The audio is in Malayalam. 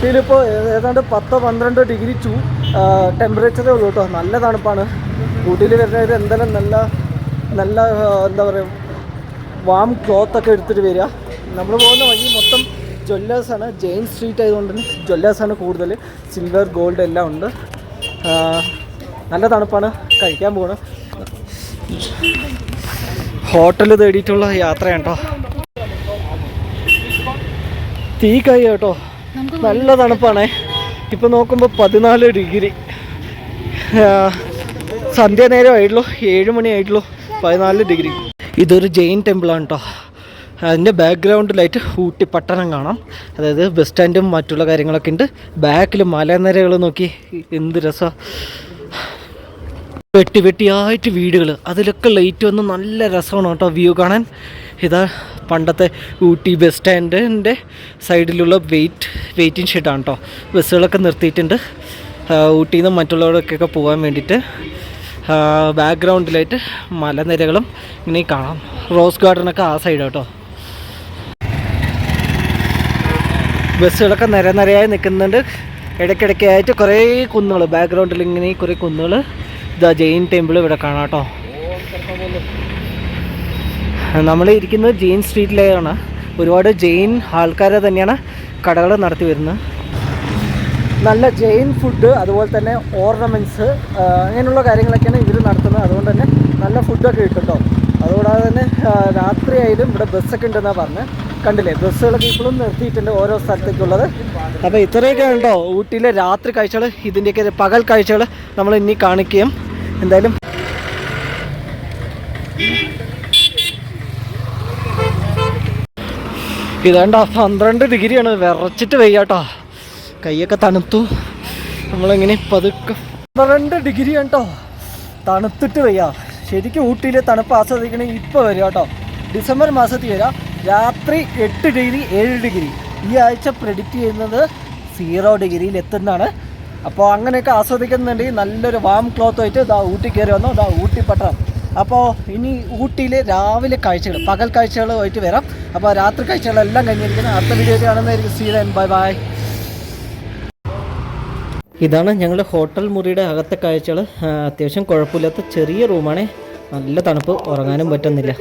ഊട്ടിയിലിപ്പോൾ ഏതാണ്ട് 10-12 ഡിഗ്രി ടെമ്പറേച്ചറേ ഉള്ളൂ കേട്ടോ. നല്ല തണുപ്പാണ് ഊട്ടിയിൽ വരുന്നത്. എന്തായാലും നല്ല എന്താ പറയുക, വാം ക്ലോത്തൊക്കെ എടുത്തിട്ട് വരിക. നമ്മൾ പോകുന്ന വഴി മൊത്തം ജ്വല്ലേഴ്സാണ്. ജെയിൻ സ്ട്രീറ്റ് ആയതുകൊണ്ട് തന്നെ ജ്വല്ലേഴ്സാണ് കൂടുതൽ. സിൽവർ, ഗോൾഡ് എല്ലാം ഉണ്ട്. നല്ല തണുപ്പാണ്. കഴിക്കാൻ പോകണം. ഹോട്ടൽ തേടിയിട്ടുള്ള യാത്രയാണ് കേട്ടോ. തീ കൈ കേട്ടോ. നല്ല തണുപ്പാണേ. ഇപ്പം നോക്കുമ്പോൾ 14 ഡിഗ്രി. സന്ധ്യ നേരം ആയിട്ടുള്ളൂ, 7 മണി ആയിട്ടുള്ളൂ. 14 ഡിഗ്രി. ഇതൊരു ജെയിൻ ടെമ്പിളാണ് കേട്ടോ. അതിൻ്റെ ബാക്ക്ഗ്രൗണ്ടിലായിട്ട് ഊട്ടി പട്ടണം കാണാം. അതായത് ബസ് സ്റ്റാൻഡും മറ്റുള്ള കാര്യങ്ങളൊക്കെ ഉണ്ട്. ബാക്കിൽ മലനിരകൾ നോക്കി എന്ത് രസമാണ്. വെട്ടിയായിട്ട് വീടുകൾ, അതിലൊക്കെ ലൈറ്റ് വന്ന് നല്ല രസമാണ് കേട്ടോ വ്യൂ കാണാൻ. ഇതാ പണ്ടത്തെ ഊട്ടി ബസ് സ്റ്റാൻഡിൻ്റെ സൈഡിലുള്ള വെയിറ്റിംഗ് ഷെഡാണ് കേട്ടോ. ബസ്സുകളൊക്കെ നിർത്തിയിട്ടുണ്ട് ഊട്ടിയിൽ നിന്ന് മറ്റുള്ളവർക്കൊക്കെ പോകാൻ വേണ്ടിയിട്ട്. ബാക്ക്ഗ്രൗണ്ടിലായിട്ട് മലനിരകളും ഇങ്ങനെ കാണാം. റോസ് ഗാർഡനൊക്കെ ആ സൈഡ് കേട്ടോ. ബസ്സുകളൊക്കെ നിരയായി നിൽക്കുന്നുണ്ട്. ഇടയ്ക്കിടയ്ക്കായിട്ട് കുറേ കുന്നുകൾ, ബാക്ക്ഗ്രൗണ്ടിൽ ഇങ്ങനെ കുറേ കുന്നുകൾ. ഇതാ ജെയിൻ ടെമ്പിൾ ഇവിടെ കാണാം കേട്ടോ. നമ്മൾ ഇരിക്കുന്നത് ജെയിൻ സ്ട്രീറ്റിലാണ്. ഒരുപാട് ജെയിൻ ആൾക്കാരെ തന്നെയാണ് കടകൾ നടത്തി വരുന്നത്. നല്ല ജെയിൻ ഫുഡ്, അതുപോലെ തന്നെ ഓർണമെൻറ്റ്സ്, അങ്ങനെയുള്ള കാര്യങ്ങളൊക്കെയാണ് ഇവർ നടത്തുന്നത്. അതുകൊണ്ട് തന്നെ നല്ല ഫുഡൊക്കെ കിട്ടും കേട്ടോ. അതുകൂടാതെ തന്നെ രാത്രിയായാലും ഇവിടെ ബസ്സൊക്കെ ഉണ്ടെന്നാണ് പറഞ്ഞത്. കണ്ടില്ലേ, ബസ്സുകളൊക്കെ ഇപ്പോഴും നിർത്തിയിട്ടുണ്ട് ഓരോ സ്ഥലത്തേക്കുള്ളത്. അപ്പോൾ ഇത്രയൊക്കെയാണ് കേട്ടോ ഊട്ടിയിലെ രാത്രി കാഴ്ചകൾ. ഇതിൻ്റെയൊക്കെ പകൽ കാഴ്ചകൾ നമ്മൾ ഇനി കാണിക്കുകയും. എന്തായാലും ഇതാണ്ട 12 ഡിഗ്രിയാണ്. വിറച്ചിട്ട് വയ്യാട്ടോ, കൈയൊക്കെ തണുത്തു. നമ്മളിങ്ങനെ പതുക്കെ 12 ഡിഗ്രിയാണ് കേട്ടോ. തണുത്തിട്ട് വയ്യ. ശരിക്കും ഊട്ടിയിൽ തണുപ്പ് ആസ്വദിക്കണമെങ്കിൽ ഇപ്പോൾ വരിക കേട്ടോ. ഡിസംബർ മാസത്തിൽ വരാം. രാത്രി 8 ഡിഗ്രി 7 ഡിഗ്രി. ഈ ആഴ്ച പ്രെഡിക്റ്റ് ചെയ്യുന്നത് 0 ഡിഗ്രിയിൽ എത്തുന്നതാണ്. അപ്പോൾ അങ്ങനെയൊക്കെ ആസ്വദിക്കുന്നുണ്ടെങ്കിൽ നല്ലൊരു വാം ക്ലോത്തുമായിട്ട് ഇതാ ഊട്ടി കയറി വന്നോ. ഇതാ ഊട്ടി പട്ടണം. അപ്പോൾ ഇനി ഊട്ടിയിലെ രാവിലെ കാഴ്ചകൾ, പകൽ കാഴ്ചകളുമായിട്ട് വരാം. അപ്പോൾ രാത്രി കാഴ്ചകളെല്ലാം കഴിഞ്ഞിരിക്കുന്നത്. അടുത്ത വീഡിയോയിൽ കാണുന്നതായിരിക്കും. See you, bye bye. ഇതാണ് ഞങ്ങളുടെ ഹോട്ടൽ മുറിയുടെ അകത്തെ കാഴ്ചകൾ. അത്യാവശ്യം കുഴപ്പമില്ലാത്ത ചെറിയ റൂമാണ്. നല്ല തണുപ്പ്, ഉറങ്ങാനും പറ്റുന്നില്ല.